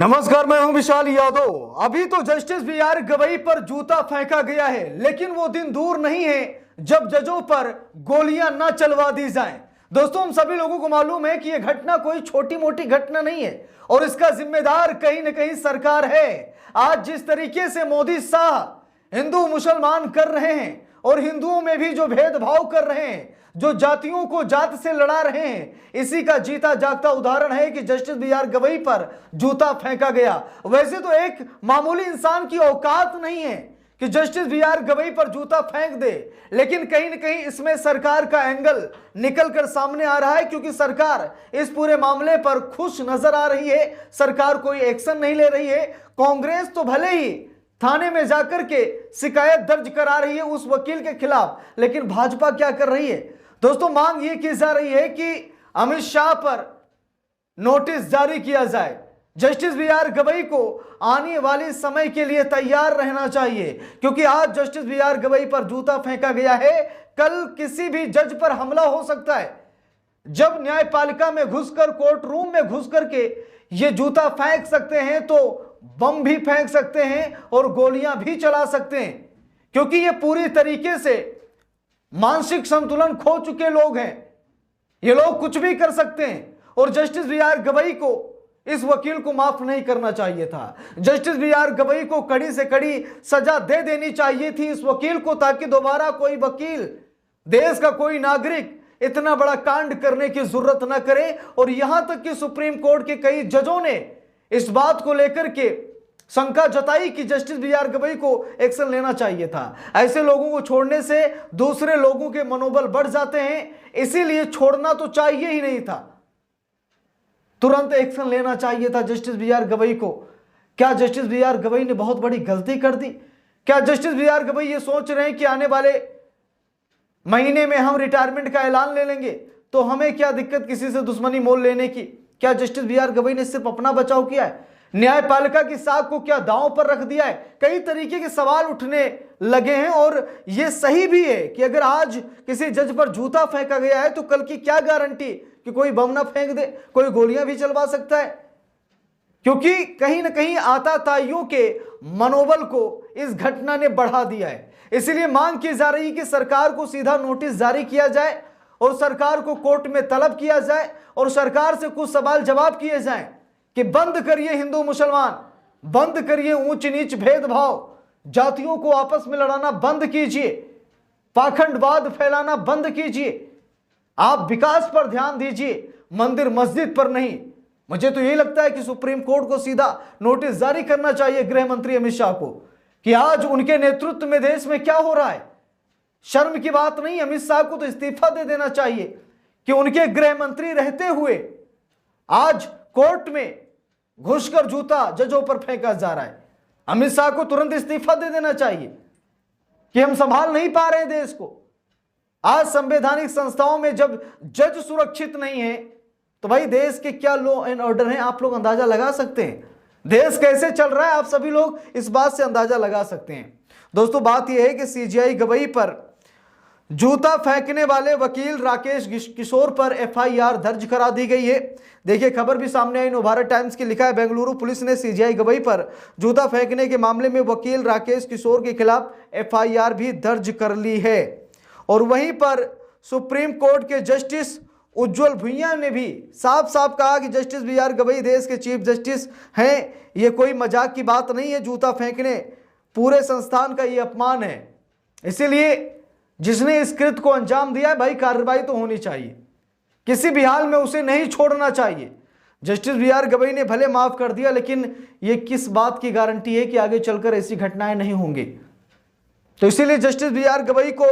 नमस्कार, मैं हूं विशाल यादव। अभी तो जस्टिस बी आर गवई पर जूता फेंका गया है, लेकिन वो दिन दूर नहीं है जब जजों पर गोलियां न चलवा दी जाएं। दोस्तों, हम सभी लोगों को मालूम है कि यह घटना कोई छोटी मोटी घटना नहीं है और इसका जिम्मेदार कहीं न कहीं सरकार है। आज जिस तरीके से मोदी शाह हिंदू मुसलमान कर रहे हैं और हिंदुओं में भी जो भेदभाव कर रहे हैं, जो जातियों को जात से लड़ा रहे हैं, इसी का जीता जागता उदाहरण है कि जस्टिस बी.आर. गवई पर जूता फेंका गया। वैसे तो एक मामूली इंसान की औकात नहीं है कि जस्टिस बी.आर. गवई पर जूता फेंक दे, लेकिन कहीं न कहीं इसमें सरकार का एंगल निकल कर सामने आ रहा है, क्योंकि सरकार इस पूरे मामले पर खुश नजर आ रही है। सरकार कोई एक्शन नहीं ले रही है। कांग्रेस तो भले ही थाने में जाकर के शिकायत दर्ज करा रही है उस वकील के खिलाफ, लेकिन भाजपा क्या कर रही है? दोस्तों, मांग ये की जा रही है कि अमित शाह पर नोटिस जारी किया जाए। Justice B R. गवई को आने वाले समय के लिए तैयार रहना चाहिए, क्योंकि आज जस्टिस बी.आर. गवई पर जूता फेंका गया है, कल किसी भी जज पर हमला हो सकता है। जब न्यायपालिका में घुसकर, कोर्ट रूम में घुस करके ये जूता फेंक सकते हैं, तो बम भी फेंक सकते हैं और गोलियां भी चला सकते हैं, क्योंकि ये पूरी तरीके से मानसिक संतुलन खो चुके लोग हैं। ये लोग कुछ भी कर सकते हैं और जस्टिस बी.आर. गवई को, इस वकील को माफ नहीं करना चाहिए था। Justice B R. गवई को कड़ी से कड़ी सजा दे देनी चाहिए थी इस वकील को, ताकि दोबारा कोई वकील, देश का कोई नागरिक इतना बड़ा कांड करने की जरूरत ना करे। और यहां तक कि सुप्रीम कोर्ट के कई जजों ने इस बात को लेकर के शंका जताई कि जस्टिस बी.आर. गवई को एक्शन लेना चाहिए था। ऐसे लोगों को छोड़ने से दूसरे लोगों के मनोबल बढ़ जाते हैं, इसीलिए छोड़ना तो चाहिए ही नहीं था, तुरंत एक्शन लेना चाहिए था जस्टिस बी.आर. गवई को। क्या जस्टिस बी.आर. गवई ने बहुत बड़ी गलती कर दी? क्या जस्टिस बी.आर. गवई ये सोच रहे हैं कि आने वाले महीने में हम रिटायरमेंट का ऐलान ले लेंगे तो हमें क्या दिक्कत किसी से दुश्मनी मोल लेने की? क्या जस्टिस बी.आर. गवई ने सिर्फ अपना बचाव किया है? न्यायपालिका की साख को क्या दांव पर रख दिया है? कई तरीके के सवाल उठने लगे हैं। और यह सही भी है कि अगर आज किसी जज पर जूता फेंका गया है, तो कल की क्या गारंटी कि कोई बम ना फेंक दे, कोई गोलियां भी चलवा सकता है, क्योंकि कहीं ना कहीं आताताइयों के मनोबल को इस घटना ने बढ़ा दिया है। इसलिए मांग की जा रही है कि सरकार को सीधा नोटिस जारी किया जाए और सरकार को कोर्ट में तलब किया जाए और सरकार से कुछ सवाल जवाब किए जाएं कि बंद करिए हिंदू मुसलमान, बंद करिए ऊंच नीच भेदभाव, जातियों को आपस में लड़ाना बंद कीजिए, पाखंडवाद फैलाना बंद कीजिए, आप विकास पर ध्यान दीजिए, मंदिर मस्जिद पर नहीं। मुझे तो यही लगता है कि सुप्रीम कोर्ट को सीधा नोटिस जारी करना चाहिए गृह मंत्री अमित शाह को कि आज उनके नेतृत्व में देश में क्या हो रहा है। शर्म की बात नहीं, अमित शाह को तो इस्तीफा दे देना चाहिए कि उनके गृह मंत्री रहते हुए आज कोर्ट में घुसकर जूता जजों पर फेंका जा रहा है। अमित शाह को तुरंत इस्तीफा दे देना चाहिए कि हम संभाल नहीं पा रहे हैं देश को। आज संवैधानिक संस्थाओं में जब जज सुरक्षित नहीं है, तो भाई देश के क्या लॉ एंड ऑर्डर हैं, आप लोग अंदाजा लगा सकते हैं। देश कैसे चल रहा है, आप सभी लोग इस बात से अंदाजा लगा सकते हैं। दोस्तों, बात यह है कि सीजेआई गवई पर जूता फेंकने वाले वकील राकेश किशोर पर एफआईआर दर्ज करा दी गई है। देखिए, खबर भी सामने आई, नवभारत टाइम्स की लिखा है, बेंगलुरु पुलिस ने सीजेआई गवई पर जूता फेंकने के मामले में वकील राकेश किशोर के खिलाफ एफआईआर भी दर्ज कर ली है। और वहीं पर सुप्रीम कोर्ट के जस्टिस उज्जवल भुइयां ने भी साफ साफ कहा कि जस्टिस बी.आर. गवई देश के चीफ जस्टिस हैं, ये कोई मजाक की बात नहीं है। जूता फेंकने पूरे संस्थान का ये अपमान है, इसीलिए जिसने इस कृत्य को अंजाम दिया है, भाई कार्रवाई तो होनी चाहिए, किसी भी हाल में उसे नहीं छोड़ना चाहिए। Justice B R. गवई ने भले माफ कर दिया, लेकिन ये किस बात की गारंटी है कि आगे चलकर ऐसी घटनाएं नहीं होंगी? तो इसीलिए जस्टिस बी.आर. गवई को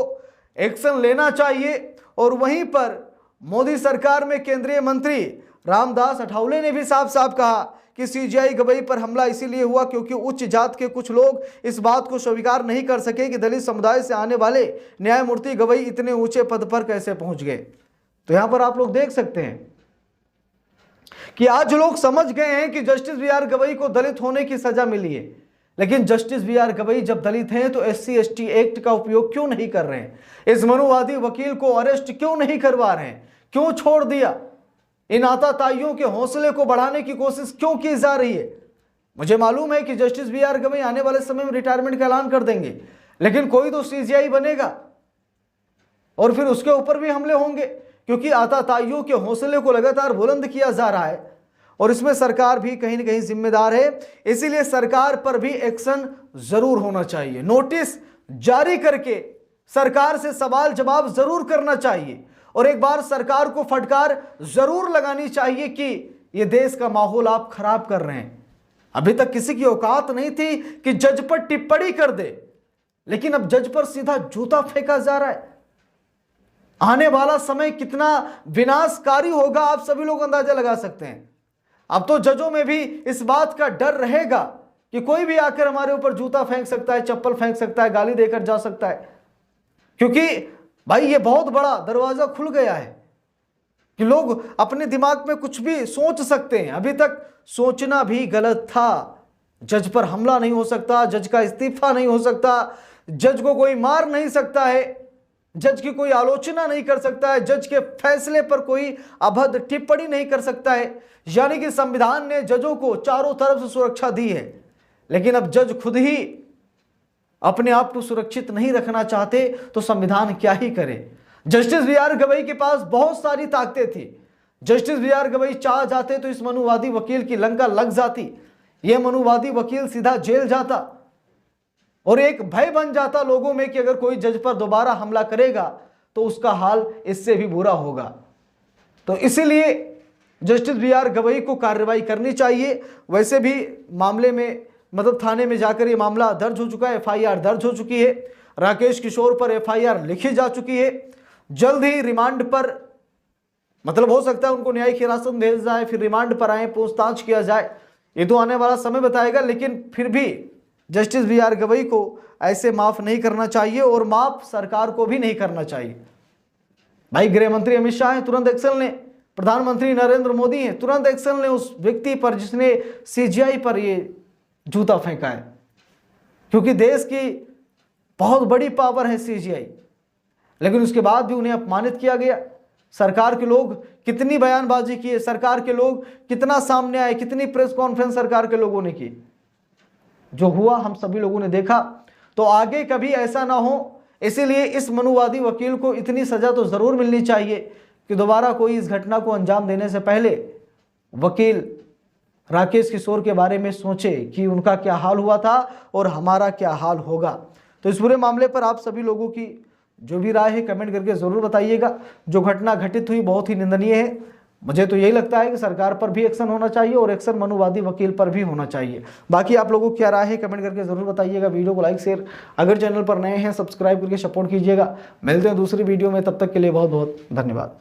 एक्शन लेना चाहिए। और वहीं पर मोदी सरकार में केंद्रीय मंत्री रामदास अठावले ने भी साफ साफ कहा कि सीजेआई गवई पर हमला इसीलिए हुआ क्योंकि उच्च जात के कुछ लोग इस बात को स्वीकार नहीं कर सके कि दलित समुदाय से आने वाले न्यायमूर्ति गवई इतने ऊंचे पद पर कैसे पहुंच गए। तो यहां पर आप लोग देख सकते हैं कि आज लोग समझ गए हैं कि जस्टिस बी.आर. गवई को दलित होने की सजा मिली है, लेकिन जस्टिस बी.आर. गवई जब दलित हैं तो SC/ST एक्ट का उपयोग क्यों नहीं कर रहे हैं? इस मनुवादी वकील को अरेस्ट क्यों नहीं करवा रहे हैं? क्यों छोड़ दिया? इन आताताइयों के हौसले को बढ़ाने की कोशिश क्यों की जा रही है? मुझे मालूम है कि जस्टिस बी.आर. गवई आने वाले समय में रिटायरमेंट का ऐलान कर देंगे, लेकिन कोई तो सीजीआई बनेगा और फिर उसके ऊपर भी हमले होंगे, क्योंकि आताताइयों के हौसले को लगातार बुलंद किया जा रहा है और इसमें सरकार भी कहीं ना कहीं जिम्मेदार है। इसीलिए सरकार पर भी एक्शन जरूर होना चाहिए, नोटिस जारी करके सरकार से सवाल जवाब जरूर करना चाहिए और एक बार सरकार को फटकार जरूर लगानी चाहिए कि ये देश का माहौल आप खराब कर रहे हैं। अभी तक किसी की औकात नहीं थी कि जज पर टिप्पणी कर दे, लेकिन अब जज पर सीधा जूता फेंका जा रहा है। आने वाला समय कितना विनाशकारी होगा आप सभी लोग अंदाजा लगा सकते हैं। अब तो जजों में भी इस बात का डर रहेगा कि कोई भी आकर हमारे ऊपर जूता फेंक सकता है, चप्पल फेंक सकता है, गाली देकर जा सकता है, क्योंकि भाई ये बहुत बड़ा दरवाजा खुल गया है कि लोग अपने दिमाग में कुछ भी सोच सकते हैं। अभी तक सोचना भी गलत था। जज पर हमला नहीं हो सकता, जज का इस्तीफा नहीं हो सकता, जज को कोई मार नहीं सकता है, जज की कोई आलोचना नहीं कर सकता है, जज के फैसले पर कोई अभद्र टिप्पणी नहीं कर सकता है। यानी कि संविधान ने जजों को चारों तरफ से सुरक्षा दी है, लेकिन अब जज खुद ही अपने आप को सुरक्षित नहीं रखना चाहते तो संविधान क्या ही करे। Justice B R. गवई के पास बहुत सारी ताकतें थी। Justice B R. गवई चाह जाते तो इस मनुवादी वकील की लंका लग जाती, यह मनुवादी वकील सीधा जेल जाता और एक भय बन जाता लोगों में कि अगर कोई जज पर दोबारा हमला करेगा तो उसका हाल इससे भी बुरा होगा। तो इसीलिए जस्टिस बी.आर. गवई को कार्रवाई करनी चाहिए। वैसे भी मामले में मतलब थाने में जाकर ये मामला दर्ज हो चुका है, एफआईआर दर्ज हो चुकी है, राकेश किशोर पर एफआईआर लिखी जा चुकी है। जल्द ही रिमांड पर मतलब हो सकता है उनको न्यायिक हिरासत में भेज जाए, फिर रिमांड पर आए, पूछताछ किया जाए, ये तो आने वाला समय बताएगा। लेकिन फिर भी जस्टिस बी.आर. गवई को ऐसे माफ नहीं करना चाहिए और माफ सरकार को भी नहीं करना चाहिए। भाई गृह मंत्री अमित शाह हैं, तुरंत एक्शन लें। प्रधानमंत्री नरेंद्र मोदी हैं, तुरंत एक्शन लें उस व्यक्ति पर जिसने सीजीआई पर ये जूता फेंका है, क्योंकि देश की बहुत बड़ी पावर है सीजीआई, लेकिन उसके बाद भी उन्हें अपमानित किया गया। सरकार के लोग कितनी बयानबाजी किए, सरकार के लोग कितना सामने आए, कितनी प्रेस कॉन्फ्रेंस सरकार के लोगों ने की, जो हुआ हम सभी लोगों ने देखा। तो आगे कभी ऐसा ना हो, इसीलिए इस मनुवादी वकील को इतनी सजा तो जरूर मिलनी चाहिए कि दोबारा कोई इस घटना को अंजाम देने से पहले वकील राकेश किशोर के बारे में सोचे कि उनका क्या हाल हुआ था और हमारा क्या हाल होगा। तो इस पूरे मामले पर आप सभी लोगों की जो भी राय है कमेंट करके ज़रूर बताइएगा। जो घटना घटित हुई बहुत ही निंदनीय है। मुझे तो यही लगता है कि सरकार पर भी एक्शन होना चाहिए और एक्शन मनुवादी वकील पर भी होना चाहिए। बाकी आप लोगों की क्या राय है कमेंट करके ज़रूर बताइएगा। वीडियो को लाइक शेयर, अगर चैनल पर नए हैं सब्सक्राइब करके सपोर्ट कीजिएगा। मिलते हैं दूसरी वीडियो में, तब तक के लिए बहुत बहुत धन्यवाद।